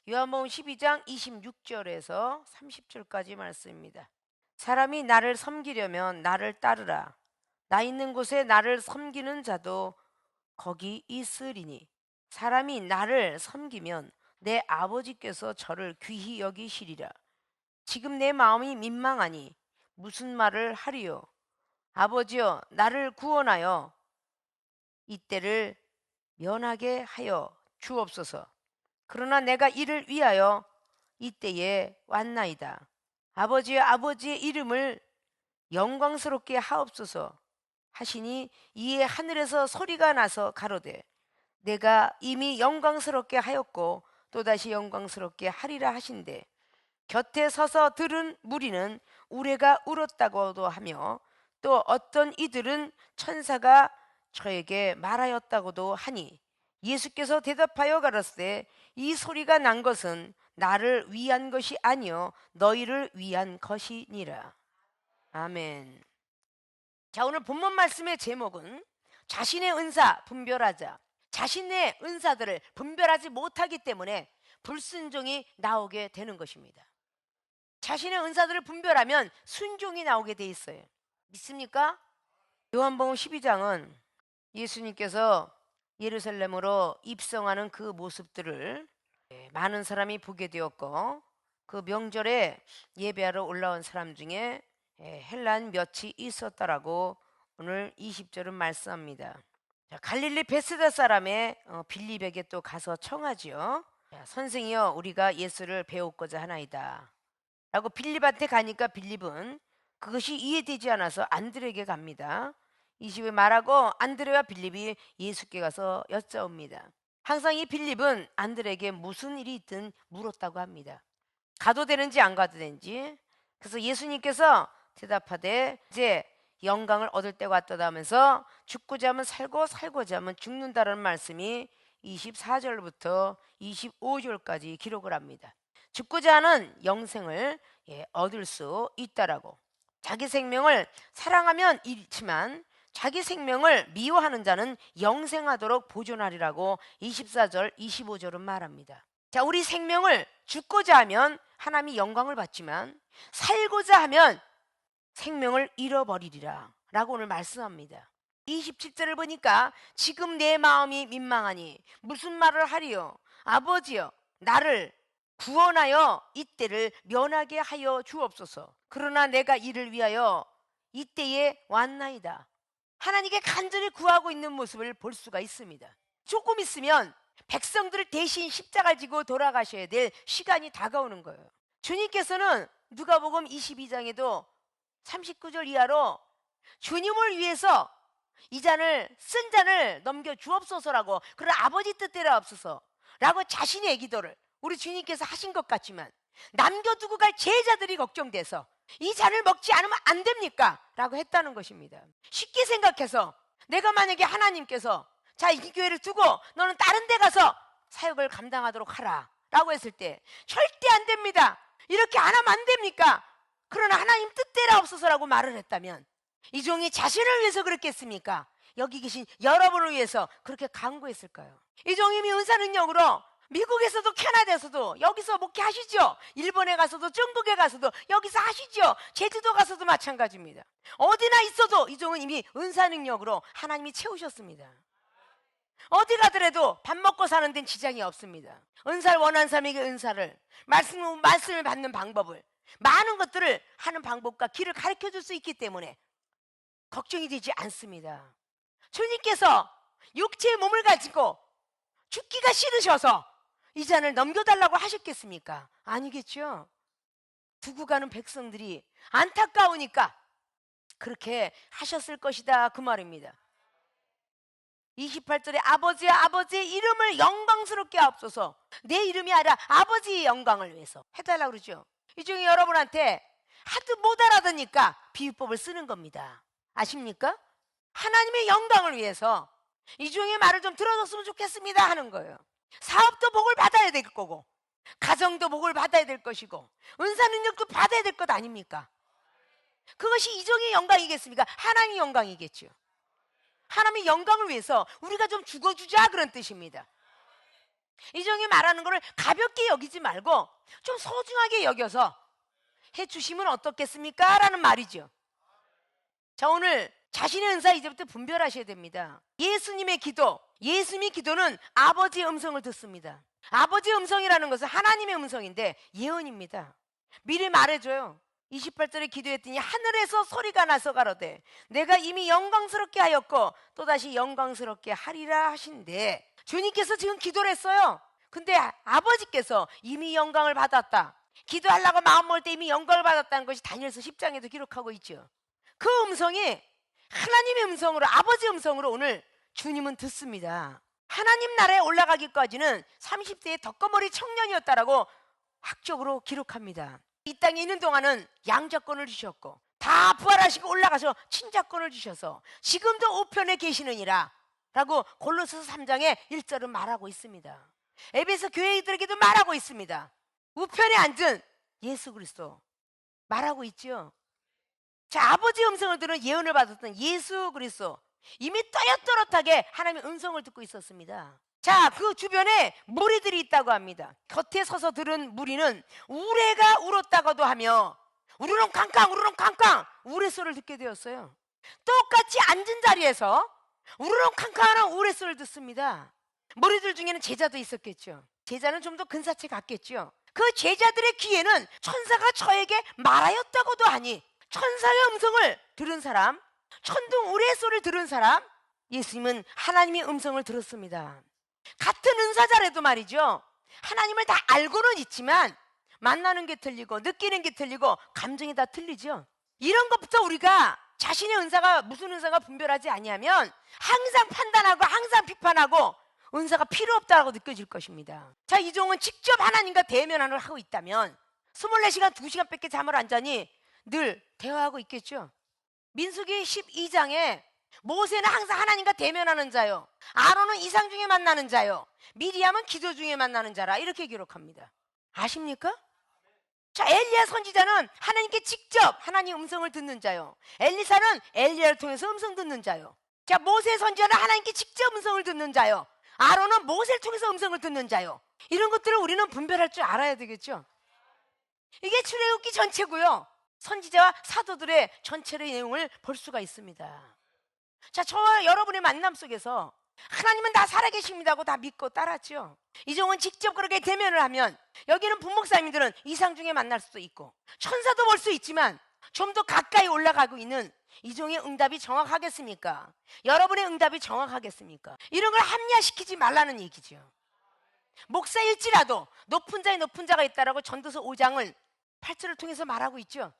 요한복음 12장 26절에서 30절까지 말씀입니다. 사람이 나를 섬기려면 나를 따르라. 나 있는 곳에 나를 섬기는 자도 거기 있으리니 사람이 나를 섬기면 내 아버지께서 저를 귀히 여기시리라. 지금 내 마음이 민망하니 무슨 말을 하리요? 아버지여, 나를 구원하여 이때를 면하게 하여 주옵소서. 그러나 내가 이를 위하여 이때에 왔나이다. 아버지여, 아버지의 이름을 영광스럽게 하옵소서 하시니 이에 하늘에서 소리가 나서 가로되 내가 이미 영광스럽게 하였고 또다시 영광스럽게 하리라 하신대. 곁에 서서 들은 무리는 우레가 울었다고도 하며 또 어떤 이들은 천사가 저에게 말하였다고도 하니 예수께서 대답하여 가라사대 이 소리가 난 것은 나를 위한 것이 아니요 너희를 위한 것이니라. 아멘. 자, 오늘 본문 말씀의 제목은 자신의 은사 분별하자. 자신의 은사들을 분별하지 못하기 때문에 불순종이 나오게 되는 것입니다. 자신의 은사들을 분별하면 순종이 나오게 돼 있어요. 믿습니까? 요한복음 12장은 예수님께서 예루살렘으로 입성하는 그 모습들을 많은 사람이 보게 되었고 그 명절에 예배하러 올라온 사람 중에 헬란 몇이 있었다라고 오늘 20절은 말씀합니다. 자, 갈릴리 베스다 사람의 빌립에게 또 가서 청하지요. 자, 선생이여, 우리가 예수를 배우고자 하나이다 라고 빌립한테 가니까 빌립은 그것이 이해되지 않아서 안드레에게 갑니다. 20에 말하고 안드레와 빌립이 예수께 가서 여짜옵니다. 항상 이 빌립은 안드레에게 무슨 일이 있든 물었다고 합니다. 가도 되는지 안 가도 되는지. 그래서 예수님께서 대답하되 이제 영광을 얻을 때가 왔다 하면서 죽고자 하면 살고 살고자 하면 죽는다라는 말씀이 24절부터 25절까지 기록을 합니다. 죽고자 하는 영생을 얻을 수 있다라고. 자기 생명을 사랑하면 잃지만 자기 생명을 미워하는 자는 영생하도록 보존하리라고 24절 25절은 말합니다. 자, 우리 생명을 죽고자 하면 하나님이 영광을 받지만 살고자 하면 생명을 잃어버리리라 라고 오늘 말씀합니다. 27절을 보니까 지금 내 마음이 민망하니 무슨 말을 하리요? 아버지여, 나를 구원하여 이때를 면하게 하여 주옵소서. 그러나 내가 이를 위하여 이때에 왔나이다. 하나님께 간절히 구하고 있는 모습을 볼 수가 있습니다. 조금 있으면 백성들을 대신 십자가를 지고 돌아가셔야 될 시간이 다가오는 거예요. 주님께서는 누가복음 22장에도 39절 이하로 주님을 위해서 이 잔을 쓴 잔을 넘겨 주옵소서라고, 그런 아버지 뜻대로 없소서라고 자신의 기도를 우리 주님께서 하신 것 같지만 남겨두고 갈 제자들이 걱정돼서 이 잔을 먹지 않으면 안 됩니까? 라고 했다는 것입니다. 쉽게 생각해서 내가 만약에 하나님께서 자, 이 교회를 두고 너는 다른 데 가서 사역을 감당하도록 하라 라고 했을 때 절대 안 됩니다. 이렇게 안 하면 안 됩니까? 그러나 하나님 뜻대로 없어서라고 말을 했다면 이 종이 자신을 위해서 그랬겠습니까? 여기 계신 여러분을 위해서 그렇게 강구했을까요? 이 종이 은사 능력으로 미국에서도 캐나다에서도 여기서 목회하시죠. 일본에 가서도 중국에 가서도 여기서 하시죠. 제주도 가서도 마찬가지입니다. 어디나 있어도 이 종은 이미 은사 능력으로 하나님이 채우셨습니다. 어디 가더라도 밥 먹고 사는 데는 지장이 없습니다. 은사를 원하는 사람에게 은사를, 말씀을 받는 방법을, 많은 것들을 하는 방법과 길을 가르쳐 줄 수 있기 때문에 걱정이 되지 않습니다. 주님께서 육체의 몸을 가지고 죽기가 싫으셔서 이 잔을 넘겨달라고 하셨겠습니까? 아니겠죠. 두고 가는 백성들이 안타까우니까 그렇게 하셨을 것이다, 그 말입니다. 28절에 아버지야, 아버지의 이름을 영광스럽게 하옵소서. 내 이름이 아니라 아버지의 영광을 위해서 해달라고 그러죠. 이 중에 여러분한테 하도 못 알아듣니까 비유법을 쓰는 겁니다. 아십니까? 하나님의 영광을 위해서 이 중에 말을 좀 들어줬으면 좋겠습니다 하는 거예요. 사업도 복을 받아야 될 거고 가정도 복을 받아야 될 것이고 은사 능력도 받아야 될 것 아닙니까? 그것이 이종의 영광이겠습니까? 하나님의 영광이겠죠. 하나님의 영광을 위해서 우리가 좀 죽어주자, 그런 뜻입니다. 이종이 말하는 거를 가볍게 여기지 말고 좀 소중하게 여겨서 해주시면 어떻겠습니까? 라는 말이죠. 자, 오늘 자신의 은사 이제부터 분별하셔야 됩니다. 예수님의 기도, 예수님의 기도는 아버지의 음성을 듣습니다. 아버지의 음성이라는 것은 하나님의 음성인데 예언입니다. 미리 말해줘요. 28절에 기도했더니 하늘에서 소리가 나서 가로되 내가 이미 영광스럽게 하였고 또다시 영광스럽게 하리라 하신대. 주님께서 지금 기도를 했어요. 근데 아버지께서 이미 영광을 받았다, 기도하려고 마음 먹을 때 이미 영광을 받았다는 것이 다니엘서 10장에도 기록하고 있죠. 그 음성이 하나님의 음성으로, 아버지 음성으로 오늘 주님은 듣습니다. 하나님 나라에 올라가기까지는 30대의 덕거머리 청년이었다라고 학적으로 기록합니다. 이 땅에 있는 동안은 양자권을 주셨고 다 부활하시고 올라가서 친자권을 주셔서 지금도 우편에 계시느니라 라고 골로새서 3장에 1절은 말하고 있습니다. 에베소 교회들에게도 말하고 있습니다. 우편에 앉은 예수 그리스도 말하고 있죠. 자, 아버지의 음성을 들은 예언을 받았던 예수 그리스도 이미 또렷또렷하게 하나님의 음성을 듣고 있었습니다. 자, 그 주변에 무리들이 있다고 합니다. 곁에 서서 들은 무리는 우레가 울었다고도 하며 우르릉 쾅쾅 우르릉 쾅쾅 우레소리를 듣게 되었어요. 똑같이 앉은 자리에서 우르릉 쾅쾅하는 우레소리를 듣습니다. 무리들 중에는 제자도 있었겠죠. 제자는 좀 더 근사체 같겠죠. 그 제자들의 귀에는 천사가 저에게 말하였다고도 하니 천사의 음성을 들은 사람, 천둥 우레소리를 들은 사람, 예수님은 하나님의 음성을 들었습니다. 같은 은사자라도 말이죠, 하나님을 다 알고는 있지만 만나는 게 틀리고 느끼는 게 틀리고 감정이 다 틀리죠. 이런 것부터 우리가 자신의 은사가 무슨 은사가 분별하지 아니하면 항상 판단하고 항상 비판하고 은사가 필요 없다고 느껴질 것입니다. 자, 이종은 직접 하나님과 대면을 하고 있다면 24시간 2시간밖에 잠을 안 자니 늘 대화하고 있겠죠. 민수기 12장에 모세는 항상 하나님과 대면하는 자요, 아론은 이상 중에 만나는 자요, 미리암은 기도 중에 만나는 자라 이렇게 기록합니다. 아십니까? 자, 엘리야 선지자는 하나님께 직접 하나님 음성을 듣는 자요, 엘리사는 엘리야를 통해서 음성 듣는 자요. 자, 모세 선지자는 하나님께 직접 음성을 듣는 자요, 아론은 모세를 통해서 음성을 듣는 자요. 이런 것들을 우리는 분별할 줄 알아야 되겠죠. 이게 출애굽기 전체고요, 선지자와 사도들의 전체의 내용을 볼 수가 있습니다. 자, 저와 여러분의 만남 속에서 하나님은 다 살아계십니다고 다 믿고 따랐죠. 이종은 직접 그렇게 대면을 하면 여기는 부목사님들은 이상 중에 만날 수도 있고 천사도 볼 수 있지만 좀 더 가까이 올라가고 있는 이종의 응답이 정확하겠습니까? 여러분의 응답이 정확하겠습니까? 이런 걸 합리화시키지 말라는 얘기죠. 목사일지라도 높은 자에 높은 자가 있다라고 전도서 5장을 8절을 통해서 말하고 있죠.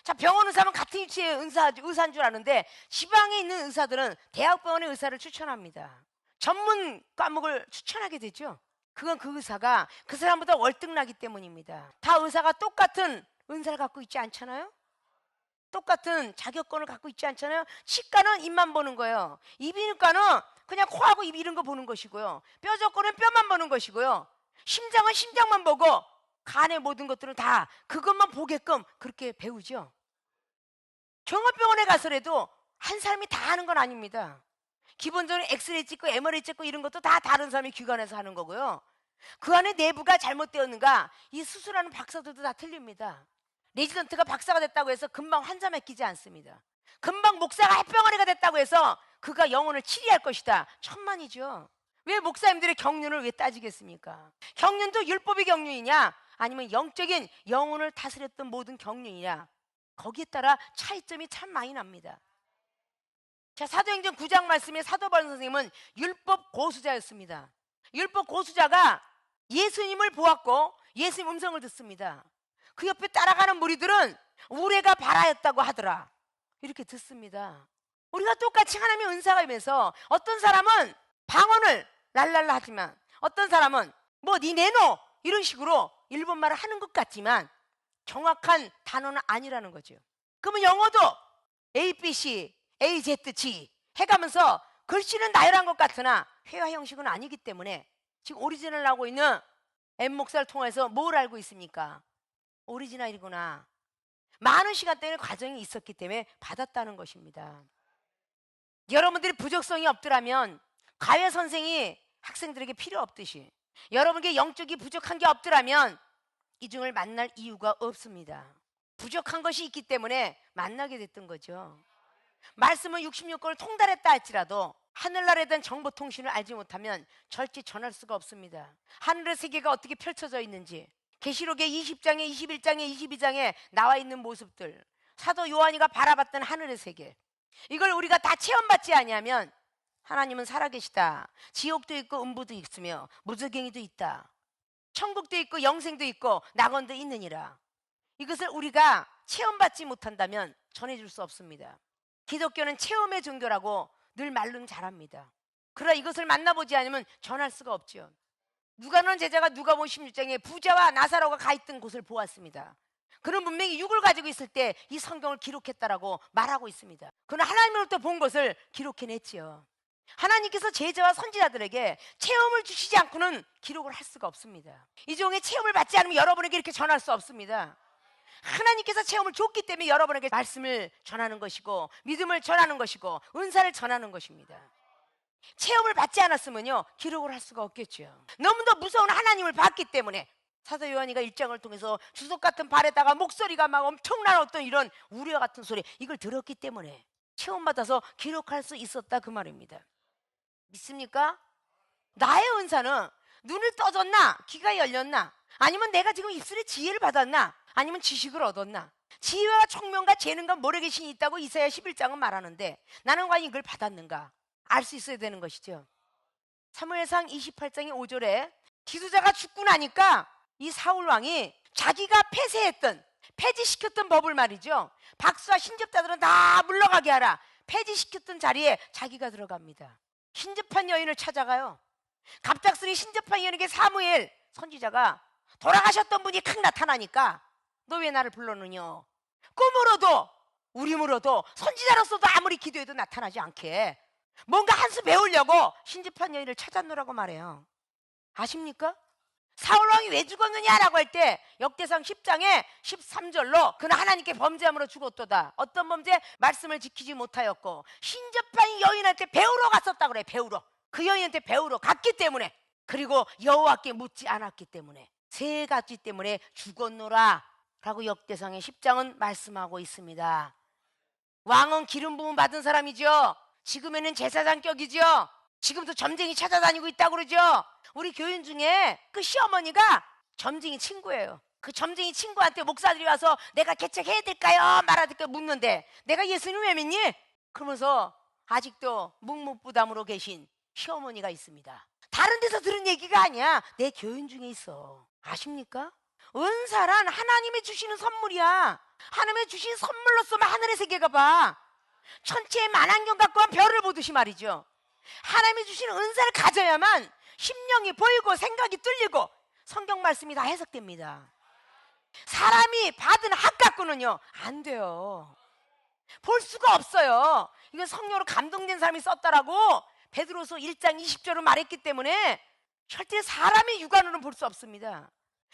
자, 병원 의사는 같은 위치의 의사인 줄 아는데 지방에 있는 의사들은 대학병원의 의사를 추천합니다. 전문 과목을 추천하게 되죠. 그건 그 의사가 그 사람보다 월등나기 때문입니다. 다 의사가 똑같은 은사를 갖고 있지 않잖아요. 똑같은 자격권을 갖고 있지 않잖아요. 치과는 입만 보는 거예요. 이비인후과는 그냥 코하고 입 이런 거 보는 것이고요, 뼈저고는 뼈만 보는 것이고요, 심장은 심장만 보고 간의 모든 것들은 다 그것만 보게끔 그렇게 배우죠. 종합병원에 가서라도 한 사람이 다 하는 건 아닙니다. 기본적으로 엑스레이 찍고 MRI 찍고 이런 것도 다 다른 사람이 기관에서 하는 거고요. 그 안에 내부가 잘못되었는가, 이 수술하는 박사들도 다 틀립니다. 레지던트가 박사가 됐다고 해서 금방 환자 맡기지 않습니다. 금방 목사가 햇병아리가 됐다고 해서 그가 영혼을 치리할 것이다, 천만이죠. 왜 목사님들의 경륜을 왜 따지겠습니까? 경륜도 율법의 경륜이냐 아니면 영적인 영혼을 다스렸던 모든 경륜이냐, 거기에 따라 차이점이 참 많이 납니다. 자, 사도행전 9장 말씀에 사도 바울 선생님은 율법 고수자였습니다. 율법 고수자가 예수님을 보았고 예수님 음성을 듣습니다. 그 옆에 따라가는 무리들은 우레가 바라였다고 하더라 이렇게 듣습니다. 우리가 똑같이 하나님의 은사가 임해서 어떤 사람은 방언을 랄랄라 하지만 어떤 사람은 뭐 니 내노 이런 식으로 일본말을 하는 것 같지만 정확한 단어는 아니라는 거죠. 그러면 영어도 ABC, AZG 해가면서 글씨는 나열한 것 같으나 회화 형식은 아니기 때문에 지금 오리지널 나오고 있는 M 목사를 통해서 뭘 알고 있습니까? 오리지널이구나. 많은 시간 동안 과정이 있었기 때문에 받았다는 것입니다. 여러분들이 부적성이 없더라면 가외 선생이 학생들에게 필요 없듯이 여러분에게 영적이 부족한 게 없더라면 이중을 만날 이유가 없습니다. 부족한 것이 있기 때문에 만나게 됐던 거죠. 말씀은 66권을 통달했다 할지라도 하늘나라에 대한 정보통신을 알지 못하면 절대 전할 수가 없습니다. 하늘의 세계가 어떻게 펼쳐져 있는지, 계시록의 20장에 21장에 22장에 나와 있는 모습들, 사도 요한이가 바라봤던 하늘의 세계, 이걸 우리가 다 체험받지 아니하면 하나님은 살아계시다, 지옥도 있고 음부도 있으며 무저갱이도 있다, 천국도 있고 영생도 있고 낙원도 있느니라, 이것을 우리가 체험받지 못한다면 전해줄 수 없습니다. 기독교는 체험의 종교라고 늘 말로는 잘합니다. 그러나 이것을 만나보지 않으면 전할 수가 없죠. 누가는 제자가 누가복음 16장에 부자와 나사로가 가 있던 곳을 보았습니다. 그는 분명히 육을 가지고 있을 때 이 성경을 기록했다라고 말하고 있습니다. 그는 하나님으로부터 본 것을 기록해냈지요. 하나님께서 제자와 선지자들에게 체험을 주시지 않고는 기록을 할 수가 없습니다. 이 종의 체험을 받지 않으면 여러분에게 이렇게 전할 수 없습니다. 하나님께서 체험을 줬기 때문에 여러분에게 말씀을 전하는 것이고 믿음을 전하는 것이고 은사를 전하는 것입니다. 체험을 받지 않았으면요 기록을 할 수가 없겠죠. 너무도 무서운 하나님을 봤기 때문에 사도 요한이가 1장을 통해서 주석 같은 발에다가 목소리가 막 엄청난 어떤 이런 우려 같은 소리, 이걸 들었기 때문에 체험받아서 기록할 수 있었다 그 말입니다. 믿습니까? 나의 은사는 눈을 떠졌나, 귀가 열렸나, 아니면 내가 지금 입술에 지혜를 받았나, 아니면 지식을 얻었나. 지혜와 총명과 재능과 모략의 신이 있다고 이사야 11장은 말하는데 나는 과연 이걸 받았는가 알 수 있어야 되는 것이죠. 사무엘상 28장의 5절에 지도자가 죽고 나니까 이 사울 왕이 자기가 폐지시켰던 법을 말이죠, 박수와 신접자들은 다 물러가게 하라, 폐지시켰던 자리에 자기가 들어갑니다. 신접한 여인을 찾아가요. 갑작스레 신접한 여인에게 사무엘 선지자가 돌아가셨던 분이 탁 나타나니까 너 왜 나를 불렀느냐, 꿈으로도 우림으로도 선지자로서도 아무리 기도해도 나타나지 않게 뭔가 한 수 배우려고 신접한 여인을 찾았노라고 말해요. 아십니까? 사울왕이 왜 죽었느냐라고 할 때 역대상 10장에 13절로 그는 하나님께 범죄함으로 죽었도다. 어떤 범죄? 말씀을 지키지 못하였고 신접한 여인한테 배우러 갔었다고 그래. 배우러. 그 여인한테 배우러 갔기 때문에, 그리고 여호와께 묻지 않았기 때문에, 세 가지 때문에 죽었노라 라고 역대상의 10장은 말씀하고 있습니다. 왕은 기름 부음 받은 사람이죠. 지금에는 제사장격이죠. 지금도 점쟁이 찾아다니고 있다고 그러죠. 우리 교인 중에 그 시어머니가 점쟁이 친구예요. 그 점쟁이 친구한테 목사들이 와서 내가 개척해야 될까요 말아야 될까요 묻는데 내가 예수님 왜 믿니? 그러면서 아직도 묵묵부담으로 계신 시어머니가 있습니다. 다른 데서 들은 얘기가 아니야. 내 교인 중에 있어. 아십니까? 은사란 하나님이 주시는 선물이야. 하나님이 주신 선물로서만 하늘의 세계가 봐. 천체의 만안경 갖고 한 별을 보듯이 말이죠. 하나님이 주시는 은사를 가져야만 심령이 보이고 생각이 뚫리고 성경 말씀이 다 해석됩니다. 사람이 받은 학 갖고는요 안 돼요. 볼 수가 없어요. 이건 성령으로 감동된 사람이 썼다라고 베드로서 1장 20절을 말했기 때문에 절대 사람의 육안으로는 볼 수 없습니다.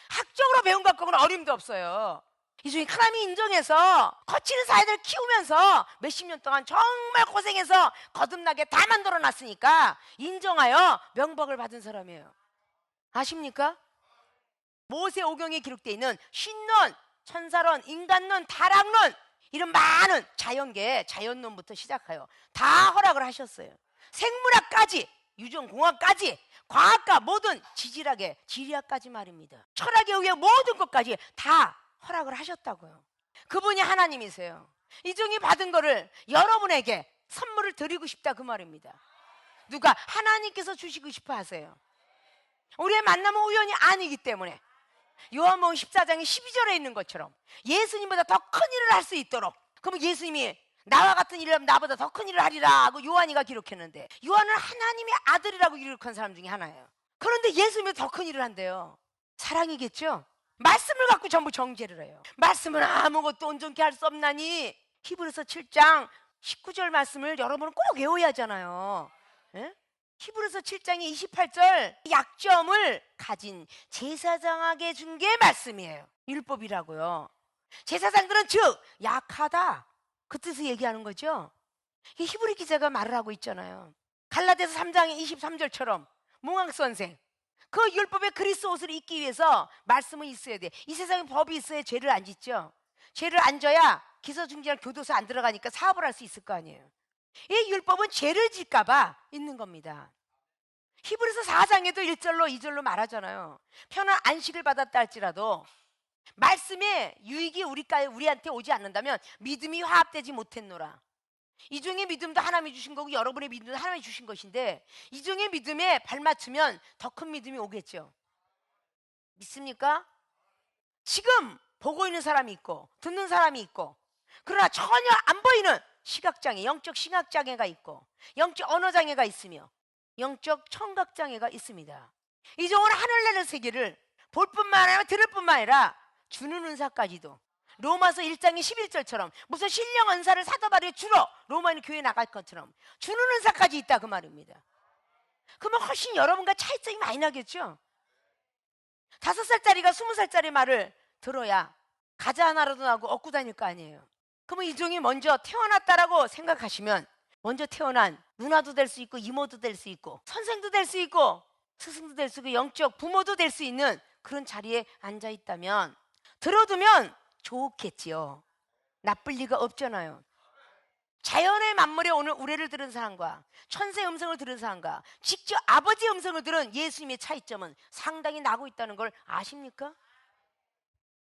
학적으로 배운 것 갖고는 어림도 없어요. 이 중에 하나님이 인정해서 거치는 사회들 키우면서 몇십 년 동안 정말 고생해서 거듭나게 다 만들어 놨으니까 인정하여 명복을 받은 사람이에요. 아십니까? 모세오경에 기록되어 있는 신론, 천사론, 인간론, 타락론, 이런 많은 자연계, 자연론부터 시작하여 다 허락을 하셨어요. 생물학까지, 유전공학까지, 과학과 모든 지질학의 지리학까지 말입니다. 철학에 의해 모든 것까지 다 허락을 하셨다고요. 그분이 하나님이세요. 이 중에 받은 거를 여러분에게 선물을 드리고 싶다 그 말입니다. 누가? 하나님께서 주시고 싶어 하세요. 우리의 만남은 우연이 아니기 때문에 요한복음 14장의 12절에 있는 것처럼 예수님보다 더 큰 일을 할 수 있도록, 그러면 예수님이 나와 같은 일을 하면 나보다 더 큰 일을 하리라 하고 요한이가 기록했는데, 요한은 하나님의 아들이라고 기록한 사람 중에 하나예요. 그런데 예수님이 더 큰 일을 한대요. 사랑이겠죠? 말씀을 갖고 전부 정죄를 해요. 말씀은 아무것도 온전케 할 수 없나니, 히브리서 7장 19절 말씀을 여러분은 꼭 외워야 하잖아요. 예? 히브리서 7장의 28절, 약점을 가진 제사장에게 준 게 말씀이에요. 율법이라고요. 제사장들은 즉 약하다 그 뜻을 얘기하는 거죠. 히브리 기자가 말을 하고 있잖아요. 갈라디아서 3장의 23절처럼 몽학 선생, 그 율법의 그리스 옷을 입기 위해서 말씀은 있어야 돼. 이 세상에 법이 있어야 죄를 안 짓죠. 죄를 안 져야 기서중지할 교도소 안 들어가니까 사업을 할 수 있을 거 아니에요. 이 율법은 죄를 질까 봐 있는 겁니다. 히브리서 4장에도 1절로 2절로 말하잖아요. 편한 안식을 받았다 할지라도 말씀의 유익이 우리한테 오지 않는다면 믿음이 화합되지 못했노라. 이종의 믿음도 하나님이 주신 거고 여러분의 믿음도 하나님이 주신 것인데 이종의 믿음에 발맞추면 더 큰 믿음이 오겠죠. 믿습니까? 지금 보고 있는 사람이 있고 듣는 사람이 있고 그러나 전혀 안 보이는 시각장애, 영적 시각장애가 있고 영적 언어장애가 있으며 영적 청각장애가 있습니다. 이종은 하늘나라 세계를 볼 뿐만 아니라 들을 뿐만 아니라 주는 은사까지도 로마서 1장의 11절처럼 무슨 신령 은사를 사도 바울이 주러 로마인 교회에 나갈 것처럼 주는 은사까지 있다 그 말입니다. 그러면 훨씬 여러분과 차이점이 많이 나겠죠. 5살짜리가 20살짜리 말을 들어야 가자 하나라도 나고 얻고 다닐 거 아니에요. 그러면 이종이 먼저 태어났다라고 생각하시면 먼저 태어난 누나도 될 수 있고 이모도 될 수 있고 선생도 될 수 있고 스승도 될 수 있고 영적 부모도 될 수 있는 그런 자리에 앉아 있다면 들어두면 좋겠지요. 나쁠 리가 없잖아요. 자연의 만물에 오늘 우레를 들은 사람과 천사의 음성을 들은 사람과 직접 아버지의 음성을 들은 예수님의 차이점은 상당히 나고 있다는 걸 아십니까?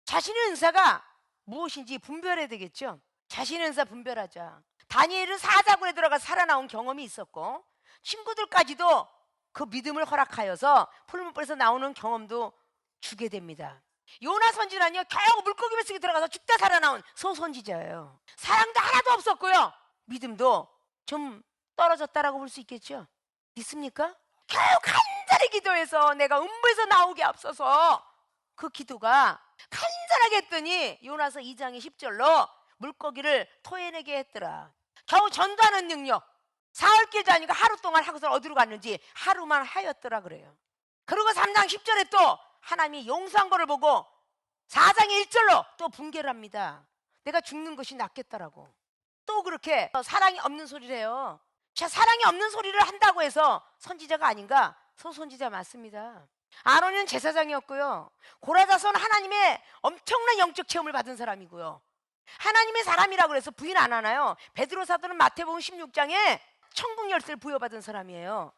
자신의 은사가 무엇인지 분별해야 되겠죠. 자신의 은사 분별하자. 다니엘은 사자굴에 들어가 살아나온 경험이 있었고 친구들까지도 그 믿음을 허락하여서 풀무불에서 나오는 경험도 주게 됩니다. 요나 선지자는요 겨우 물고기 뱃속에 들어가서 죽다 살아나온 소선지자예요. 사랑도 하나도 없었고요 믿음도 좀 떨어졌다라고 볼 수 있겠죠. 믿습니까? 겨우 간절히 기도해서 내가 음부에서 나오게 앞서서 그 기도가 간절하게 했더니 요나서 2장의 10절로 물고기를 토해내게 했더라. 겨우 전도하는 능력 사흘길 다니고 하루 동안 하고서 어디로 갔는지 하루만 하였더라 그래요. 그리고 3장 10절에 또 하나님이 용서한 거를 보고 4장의 1절로 또 분개를 합니다. 내가 죽는 것이 낫겠다라고. 또 그렇게 사랑이 없는 소리를 해요. 자, 사랑이 없는 소리를 한다고 해서 선지자가 아닌가? 소선지자 맞습니다. 아론은 제사장이었고요. 고라자손 하나님의 엄청난 영적 체험을 받은 사람이고요. 하나님의 사람이라고 해서 부인 안 하나요? 베드로 사도는 마태복음 16장에 천국 열쇠를 부여받은 사람이에요.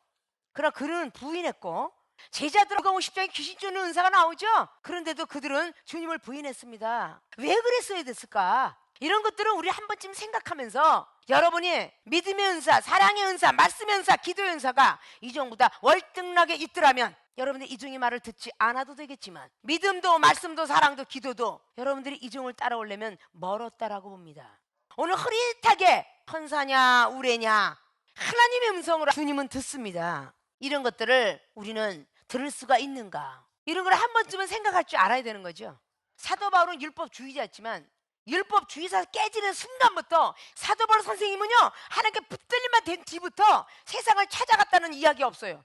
그러나 그는 부인했고 제자들 마가복음 10장에 귀신 쫓는 은사가 나오죠. 그런데도 그들은 주님을 부인했습니다. 왜 그랬어야 됐을까? 이런 것들은 우리 한 번쯤 생각하면서 여러분이 믿음의 은사, 사랑의 은사, 말씀의 은사, 기도의 은사가 이종보다 월등하게 있더라면 여러분들이 이종의 말을 듣지 않아도 되겠지만 믿음도 말씀도 사랑도 기도도 여러분들이 이종을 따라오려면 멀었다라고 봅니다. 오늘 흐릿하게 천사냐 우레냐 하나님의 음성으로 주님은 듣습니다. 이런 것들을 우리는 들을 수가 있는가? 이런 걸 한 번쯤은 생각할 줄 알아야 되는 거죠. 사도 바울은 율법주의자였지만 율법주의자 깨지는 순간부터 사도 바울 선생님은요 하나님께 붙들림만 된 뒤부터 세상을 찾아갔다는 이야기 없어요.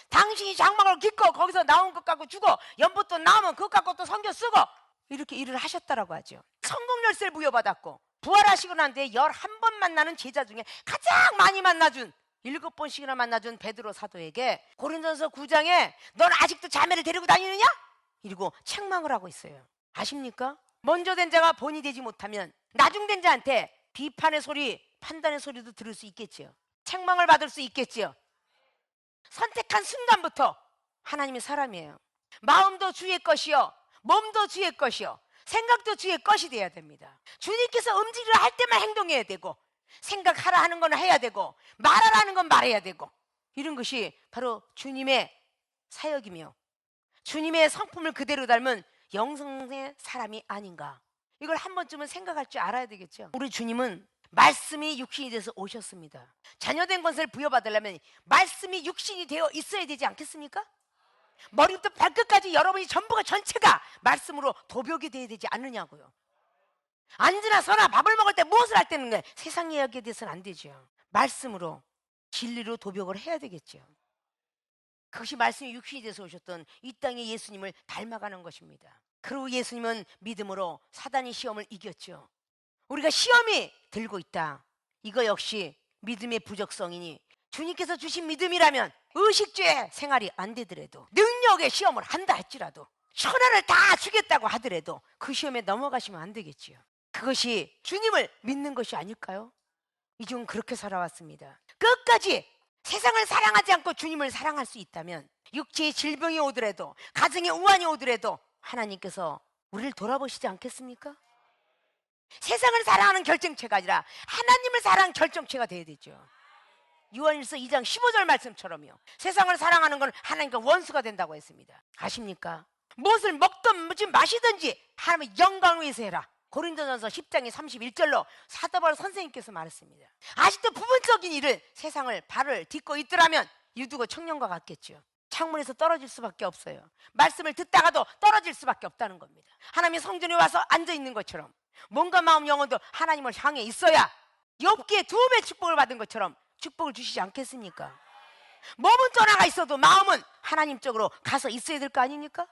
당신이 장막을 깃고 거기서 나온 것 갖고 주고 연못돈 나오면 그것 갖고 또 성경 쓰고 이렇게 일을 하셨다라고 하죠. 성공 열쇠를 부여받았고 부활하시고 난 뒤에 11번 만나는 제자 중에 가장 많이 만나준 7번씩이나 만나준 베드로 사도에게 고린도전서 9장에 넌 아직도 자매를 데리고 다니느냐? 이러고 책망을 하고 있어요. 아십니까? 먼저 된 자가 본이 되지 못하면 나중된 자한테 비판의 소리, 판단의 소리도 들을 수 있겠지요. 책망을 받을 수 있겠지요. 선택한 순간부터 하나님의 사람이에요. 마음도 주의 것이요 몸도 주의 것이요 생각도 주의 것이 돼야 됩니다. 주님께서 움직이려 할 때만 행동해야 되고 생각하라 하는 건 해야 되고 말하라는 건 말해야 되고 이런 것이 바로 주님의 사역이며 주님의 성품을 그대로 닮은 영성의 사람이 아닌가. 이걸 한 번쯤은 생각할 줄 알아야 되겠죠. 우리 주님은 말씀이 육신이 돼서 오셨습니다. 자녀된 권세를 부여받으려면 말씀이 육신이 되어 있어야 되지 않겠습니까? 머리부터 발끝까지 여러분이 전부가 전체가 말씀으로 도벽이 되어야 되지 않느냐고요. 앉으나 서나 밥을 먹을 때 무엇을 할 때는 세상 이야기에 대해서는 안 되죠. 말씀으로 진리로 도벽을 해야 되겠죠. 그것이 말씀이 육신이 돼서 오셨던 이 땅의 예수님을 닮아가는 것입니다. 그리고 예수님은 믿음으로 사단의 시험을 이겼죠. 우리가 시험이 들고 있다. 이거 역시 믿음의 부적성이니 주님께서 주신 믿음이라면 의식주의 생활이 안 되더라도, 능력의 시험을 한다 할지라도, 천하를 다 주겠다고 하더라도 그 시험에 넘어가시면 안 되겠지요. 그것이 주님을 믿는 것이 아닐까요? 이종은 그렇게 살아왔습니다. 끝까지 세상을 사랑하지 않고 주님을 사랑할 수 있다면, 육체의 질병이 오더라도, 가정의 우환이 오더라도 하나님께서 우리를 돌아보시지 않겠습니까? 세상을 사랑하는 결정체가 아니라 하나님을 사랑하는 결정체가 되어야 되죠. 요한일서 2장 15절 말씀처럼요, 세상을 사랑하는 건 하나님과 원수가 된다고 했습니다. 아십니까? 무엇을 먹든지 마시든지 하나님의 영광을 위해서 해라. 고린도전서 10장의 31절로 사도 바울 선생님께서 말했습니다. 아직도 부분적인 일을, 세상을 발을 딛고 있더라면 유두고 청년과 같겠죠. 창문에서 떨어질 수밖에 없어요. 말씀을 듣다가도 떨어질 수밖에 없다는 겁니다. 하나님의 성전에 와서 앉아있는 것처럼 몸과 마음 영혼도 하나님을 향해 있어야 욥기에 2배 축복을 받은 것처럼 축복을 주시지 않겠습니까? 몸은 떠나가 있어도 마음은 하나님 쪽으로 가서 있어야 될 거 아닙니까?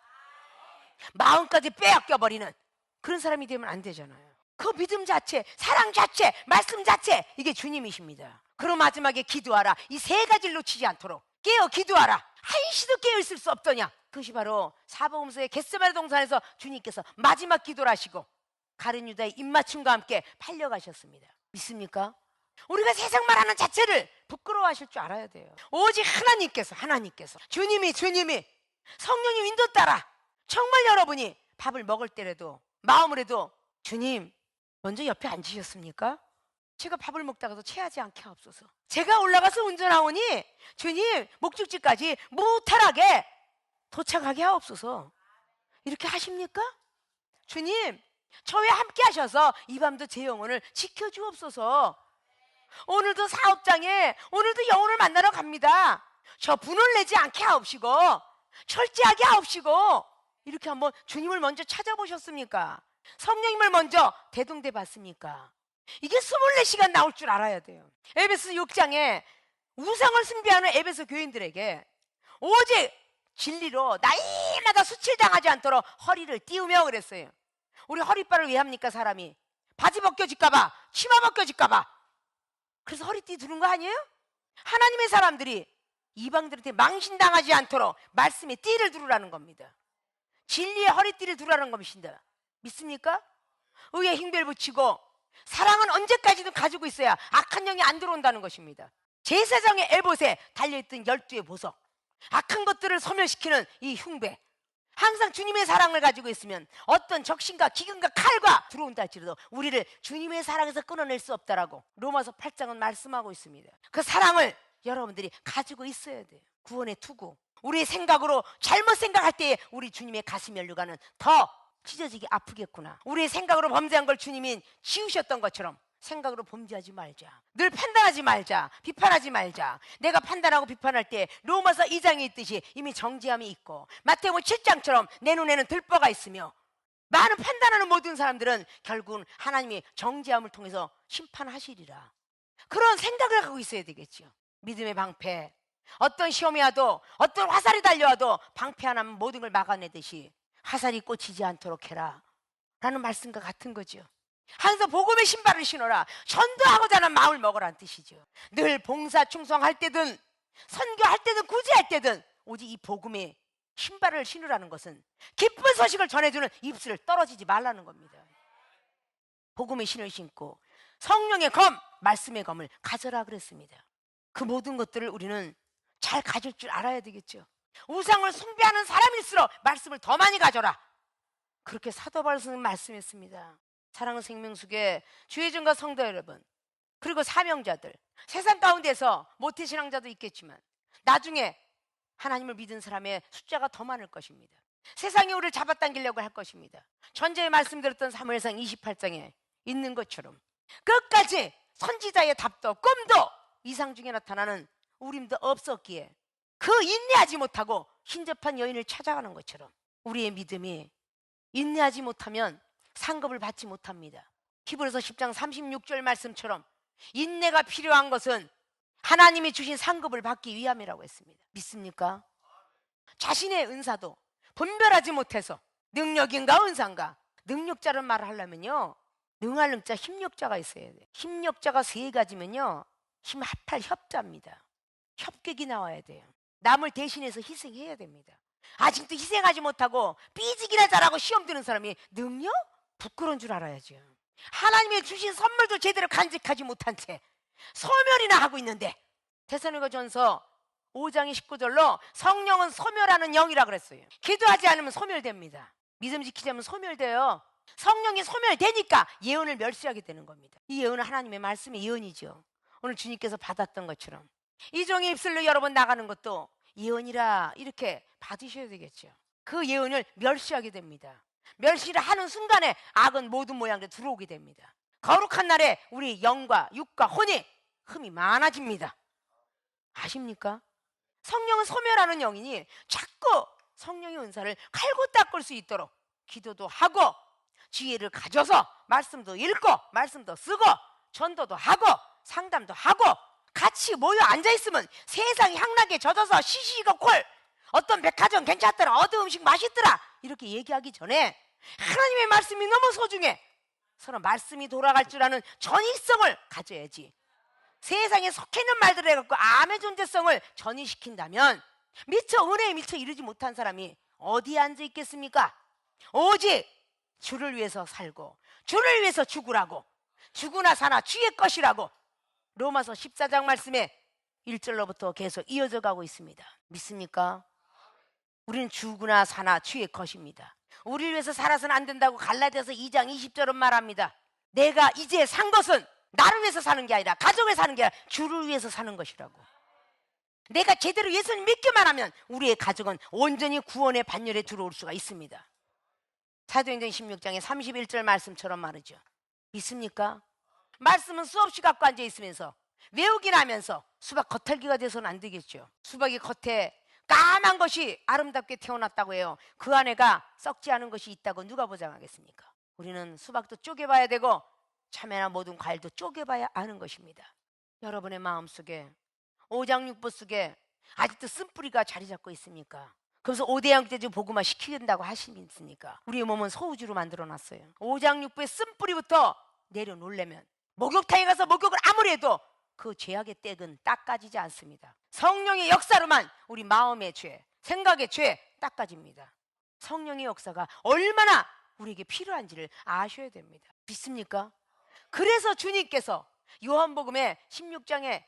마음까지 빼앗겨버리는 그런 사람이 되면 안 되잖아요. 그 믿음 자체, 사랑 자체, 말씀 자체, 이게 주님이십니다. 그럼 마지막에 기도하라. 이 3가지를 놓치지 않도록 깨어 기도하라. 한시도 깨어 있을 수 없더냐. 그것이 바로 사복음서의 겟세마네 동산에서 주님께서 마지막 기도를 하시고 가룟 유다의 입맞춤과 함께 팔려가셨습니다. 믿습니까? 우리가 세상 말하는 자체를 부끄러워하실 줄 알아야 돼요. 오직 하나님께서 주님이 성령님 인도 따라 정말 여러분이 밥을 먹을 때라도 마음으로도 주님 먼저 옆에 앉으셨습니까? 제가 밥을 먹다가도 체하지 않게 하옵소서. 제가 올라가서 운전하오니 주님 목적지까지 무탈하게 도착하게 하옵소서. 이렇게 하십니까? 주님 저와 함께 하셔서 이 밤도 제 영혼을 지켜주옵소서. 오늘도 사업장에 오늘도 영혼을 만나러 갑니다. 저 분을 내지 않게 하옵시고 철저하게 하옵시고. 이렇게 한번 주님을 먼저 찾아보셨습니까? 성령님을 먼저 대동대 봤습니까? 이게 24시간 나올 줄 알아야 돼요. 에베소 6장에 우상을 숭배하는 에베소 교인들에게 오직 진리로 날마다 수칠당하지 않도록 허리를 띄우며 그랬어요. 우리 허리빨을 왜 합니까? 사람이 바지 벗겨질까봐, 치마 벗겨질까봐. 그래서 허리띠 두는 거 아니에요? 하나님의 사람들이 이방들한테 망신당하지 않도록 말씀에 띠를 두르라는 겁니다. 진리의 허리띠를 두르라는 것입니다. 믿습니까? 의에 흉배를 붙이고 사랑은 언제까지도 가지고 있어야 악한 영이 안 들어온다는 것입니다. 제사장의 에봇에 달려있던 12의 보석, 악한 것들을 소멸시키는 이 흉배, 항상 주님의 사랑을 가지고 있으면 어떤 적신과 기근과 칼과 들어온다 할지라도 우리를 주님의 사랑에서 끊어낼 수 없다라고 로마서 8장은 말씀하고 있습니다. 그 사랑을 여러분들이 가지고 있어야 돼요. 구원의 투구. 우리의 생각으로 잘못 생각할 때에 우리 주님의 가슴 연류가는 더 찢어지게 아프겠구나. 우리의 생각으로 범죄한 걸 주님이 지우셨던 것처럼 생각으로 범죄하지 말자. 늘 판단하지 말자. 비판하지 말자. 내가 판단하고 비판할 때 로마서 2장에 있듯이 이미 정죄함이 있고 마태복음 7장처럼 내 눈에는 들보가 있으며 많은 판단하는 모든 사람들은 결국은 하나님이 정죄함을 통해서 심판하시리라. 그런 생각을 갖고 있어야 되겠죠. 믿음의 방패. 어떤 시험이 와도 어떤 화살이 달려와도 방패 하나면 모든 걸 막아내듯이 화살이 꽂히지 않도록 해라 라는 말씀과 같은 거죠. 항상 복음의 신발을 신어라. 전도하고자 하는 마음을 먹으라는 뜻이죠. 늘 봉사 충성할 때든 선교할 때든 구제할 때든 오직 이 복음의 신발을 신으라는 것은 기쁜 소식을 전해주는 입술을 떨어지지 말라는 겁니다. 복음의 신을 신고 성령의 검, 말씀의 검을 가져라 그랬습니다. 그 모든 것들을 우리는 잘 가질 줄 알아야 되겠죠. 우상을 숭배하는 사람일수록 말씀을 더 많이 가져라. 그렇게 사도 바울 선생님 말씀했습니다. 사랑하는 생명수계 주의 종과 성도 여러분, 그리고 사명자들, 세상 가운데서 모태신앙자도 있겠지만 나중에 하나님을 믿은 사람의 숫자가 더 많을 것입니다. 세상이 우리를 잡아당기려고 할 것입니다. 전제에 말씀드렸던 사무엘상 28장에 있는 것처럼 끝까지 선지자의 답도 꿈도 이상 중에 나타나는 우림도 없었기에 그 인내하지 못하고 hin접한 여인을 찾아가는 것처럼 우리의 믿음이 인내하지 못하면 상급을 받지 못합니다. 히브리서 10장 36절 말씀처럼 인내가 필요한 것은 하나님이 주신 상급을 받기 위함이라고 했습니다. 믿습니까? 자신의 은사도 분별하지 못해서 능력인가 은사인가, 능력자를 말하려면요 능할 능자 힘력자가 있어야 돼요. 힘력자가 3가지면요 힘합할 협자입니다. 협객이 나와야 돼요. 남을 대신해서 희생해야 됩니다. 아직도 희생하지 못하고 삐지기나 잘하고 시험 드는 사람이 능력? 부끄러운 줄 알아야죠. 하나님의 주신 선물도 제대로 간직하지 못한 채 소멸이나 하고 있는데, 데살로니가전서 5장의 19절로 성령은 소멸하는 영이라 그랬어요. 기도하지 않으면 소멸됩니다. 믿음 지키지 않으면 소멸돼요. 성령이 소멸되니까 예언을 멸시하게 되는 겁니다. 이 예언은 하나님의 말씀의 예언이죠. 오늘 주님께서 받았던 것처럼 이 종의 입술로 여러 번 나가는 것도 예언이라 이렇게 받으셔야 되겠죠. 그 예언을 멸시하게 됩니다. 멸시를 하는 순간에 악은 모든 모양대로 들어오게 됩니다. 거룩한 날에 우리 영과 육과 혼이 흠이 많아집니다. 아십니까? 성령은 소멸하는 영이니 자꾸 성령의 은사를 칼고 닦을 수 있도록 기도도 하고 지혜를 가져서 말씀도 읽고 말씀도 쓰고 전도도 하고 상담도 하고 같이 모여 앉아있으면 세상이 향락에 젖어서 시시고 콜, 어떤 백화점 괜찮더라, 어떤 음식 맛있더라 이렇게 얘기하기 전에 하나님의 말씀이 너무 소중해. 서로 말씀이 돌아갈 줄 아는 전이성을 가져야지. 세상에 속해 있는 말들을 해갖고 암의 존재성을 전이시킨다면 미처 은혜에 미처 이르지 못한 사람이 어디에 앉아 있겠습니까? 오직 주를 위해서 살고 주를 위해서 죽으라고, 죽으나 사나 주의 것이라고 로마서 14장 말씀에 1절로부터 계속 이어져 가고 있습니다. 믿습니까? 우리는 죽으나 사나 주의 것입니다. 우리를 위해서 살아서는 안 된다고 갈라디아서 2장 20절은 말합니다. 내가 이제 산 것은 나를 위해서 사는 게 아니라, 가족을 사는 게 아니라 주를 위해서 사는 것이라고. 내가 제대로 예수님 믿기만 하면 우리의 가족은 온전히 구원의 반열에 들어올 수가 있습니다. 사도행전 16장의 31절 말씀처럼 말이죠. 믿습니까? 말씀은 수없이 갖고 앉아 있으면서 외우긴 하면서 수박 겉핥기가 돼서는 안 되겠죠. 수박이 겉에 까만 것이 아름답게 태어났다고 해요. 그 안에가 썩지 않은 것이 있다고 누가 보장하겠습니까? 우리는 수박도 쪼개봐야 되고 참외나 모든 과일도 쪼개봐야 아는 것입니다. 여러분의 마음속에 5장 6부 속에 아직도 쓴뿌리가 자리 잡고 있습니까? 그래서 5대양 때 복음화 시키겠다고 하시겠습니까? 우리의 몸은 소우주로 만들어놨어요. 5장 6부의 쓴뿌리부터 내려놓으려면 목욕탕에 가서 목욕을 아무리 해도 그 죄악의 떼은 닦아지지 않습니다. 성령의 역사로만 우리 마음의 죄, 생각의 죄 닦아집니다. 성령의 역사가 얼마나 우리에게 필요한지를 아셔야 됩니다. 믿습니까? 그래서 주님께서 요한복음의 16장의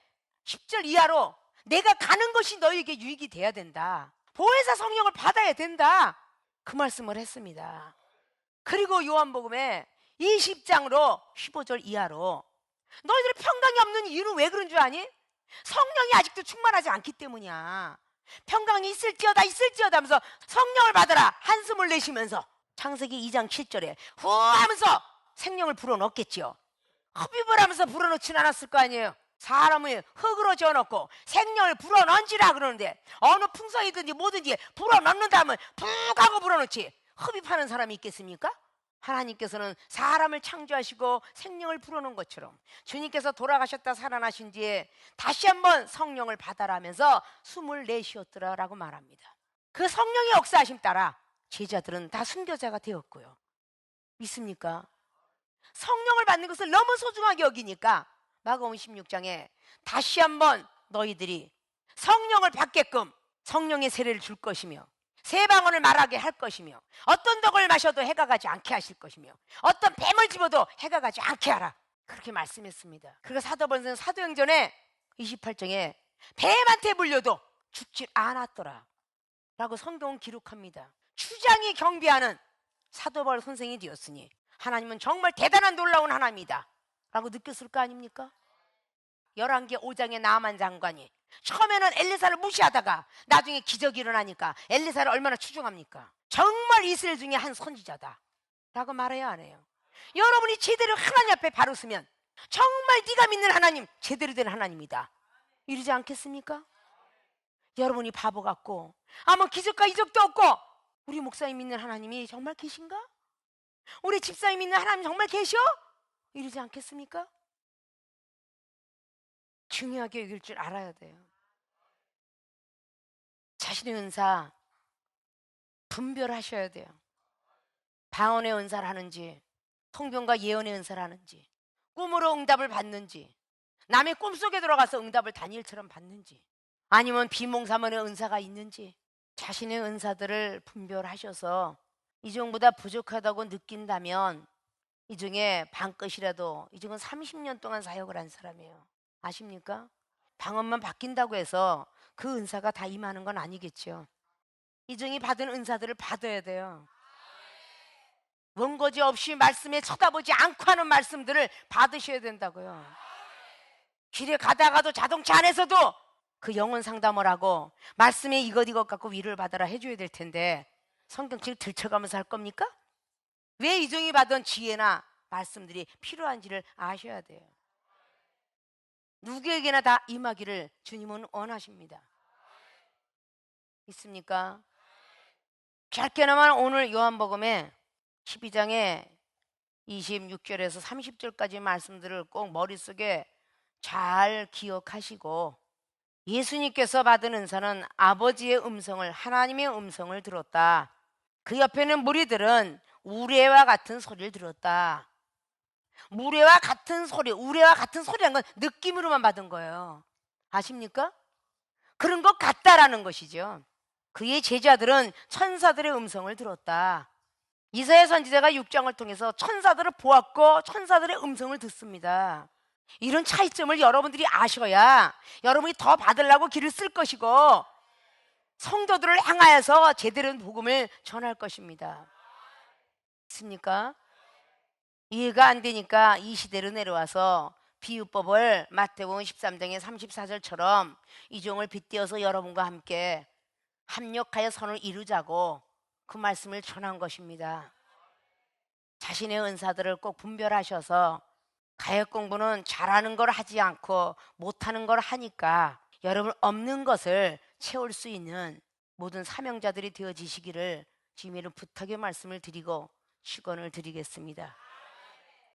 10절 이하로 내가 가는 것이 너에게 유익이 돼야 된다, 보혜사 성령을 받아야 된다, 그 말씀을 했습니다. 그리고 요한복음의 20장으로 15절 이하로 너희들이 평강이 없는 이유는 왜 그런 줄 아니? 성령이 아직도 충만하지 않기 때문이야. 평강이 있을지어다 하면서 성령을 받아라 한숨을 내쉬면서 창세기 2장 7절에 후 하면서 생명을 불어넣겠지요. 흡입을 하면서 불어넣지는 않았을 거 아니에요. 사람을 흙으로 지어놓고 생명을 불어넣으라 그러는데 어느 풍성이든지 뭐든지 불어넣는다면 푹 하고 불어넣지 흡입하는 사람이 있겠습니까? 하나님께서는 사람을 창조하시고 생명을 불어넣은 것처럼 주님께서 돌아가셨다 살아나신 뒤에 다시 한번 성령을 받아라 하면서 숨을 내쉬었더라 라고 말합니다. 그 성령의 역사하심 따라 제자들은 다 순교자가 되었고요. 믿습니까? 성령을 받는 것을 너무 소중하게 여기니까 마가복음 16장에 다시 한번 너희들이 성령을 받게끔 성령의 세례를 줄 것이며 새 방언을 말하게 할 것이며 어떤 독을 마셔도 해가 가지 않게 하실 것이며 어떤 뱀을 집어도 해가 가지 않게 하라, 그렇게 말씀했습니다. 그리고 사도번서 사도행전에 28장에 뱀한테 물려도 죽질 않았더라 라고 성경은 기록합니다. 추장이 경배하는 사도바울 선생이 되었으니 하나님은 정말 대단한 놀라운 하나님이다 라고 느꼈을 거 아닙니까? 11개 5장의 나만 장관이 처음에는 엘리사를 무시하다가 나중에 기적이 일어나니까 엘리사를 얼마나 추종합니까? 정말 이스라엘 중에 한 선지자다 라고 말해야 하네요. 여러분이 제대로 하나님 앞에 바로 서면 정말 네가 믿는 하나님 제대로 된 하나님이다 이러지 않겠습니까? 여러분이 바보 같고 아무 기적과 이적도 없고 우리 목사님 믿는 하나님이 정말 계신가? 우리 집사님 믿는 하나님 정말 계셔? 이러지 않겠습니까? 중요하게 여길 줄 알아야 돼요. 자신의 은사 분별하셔야 돼요. 방언의 은사를 하는지 통변과 예언의 은사를 하는지 꿈으로 응답을 받는지 남의 꿈속에 들어가서 응답을 다니엘처럼 받는지 아니면 비몽사몽의 은사가 있는지 자신의 은사들을 분별하셔서 이 중보다 부족하다고 느낀다면 이 중에 반끝이라도 이 중은 30년 동안 사역을 한 사람이에요. 아십니까? 방언만 바뀐다고 해서 그 은사가 다 임하는 건 아니겠죠. 이 중이 받은 은사들을 받아야 돼요. 원고지 없이 말씀에 쳐다보지 않고 하는 말씀들을 받으셔야 된다고요. 길에 가다가도 자동차 안에서도 그 영혼 상담을 하고 말씀에 이것 갖고 위로를 받아라 해줘야 될 텐데 성경책 들쳐가면서 할 겁니까? 왜 이종이 받은 지혜나 말씀들이 필요한지를 아셔야 돼요. 누구에게나 다 임하기를 주님은 원하십니다. 있습니까? 짧게나마 오늘 요한복음에 12장에 26절에서 30절까지 말씀들을 꼭 머릿속에 잘 기억하시고 예수님께서 받은 은사는 아버지의 음성을, 하나님의 음성을 들었다. 그 옆에는 무리들은 우레와 같은 소리를 들었다. 우레와 같은 소리라는 건 느낌으로만 받은 거예요. 아십니까? 그런 것 같다라는 것이죠. 그의 제자들은 천사들의 음성을 들었다. 이사야 선지자가 6장을 통해서 천사들을 보았고 천사들의 음성을 듣습니다. 이런 차이점을 여러분들이 아셔야 여러분이 더 받으려고 길을 쓸 것이고 성도들을 향하여서 제대로 복음을 전할 것입니다. 있습니까? 이해가 안 되니까 이 시대로 내려와서 비유법을 마태복음 13장의 34절처럼 이 종을 빗대어서 여러분과 함께 합력하여 선을 이루자고 그 말씀을 전한 것입니다. 자신의 은사들을 꼭 분별하셔서 가역 공부는 잘하는 걸 하지 않고 못하는 걸 하니까 여러분 없는 것을 채울 수 있는 모든 사명자들이 되어지시기를 주님의 부탁의 말씀을 드리고 축원을 드리겠습니다.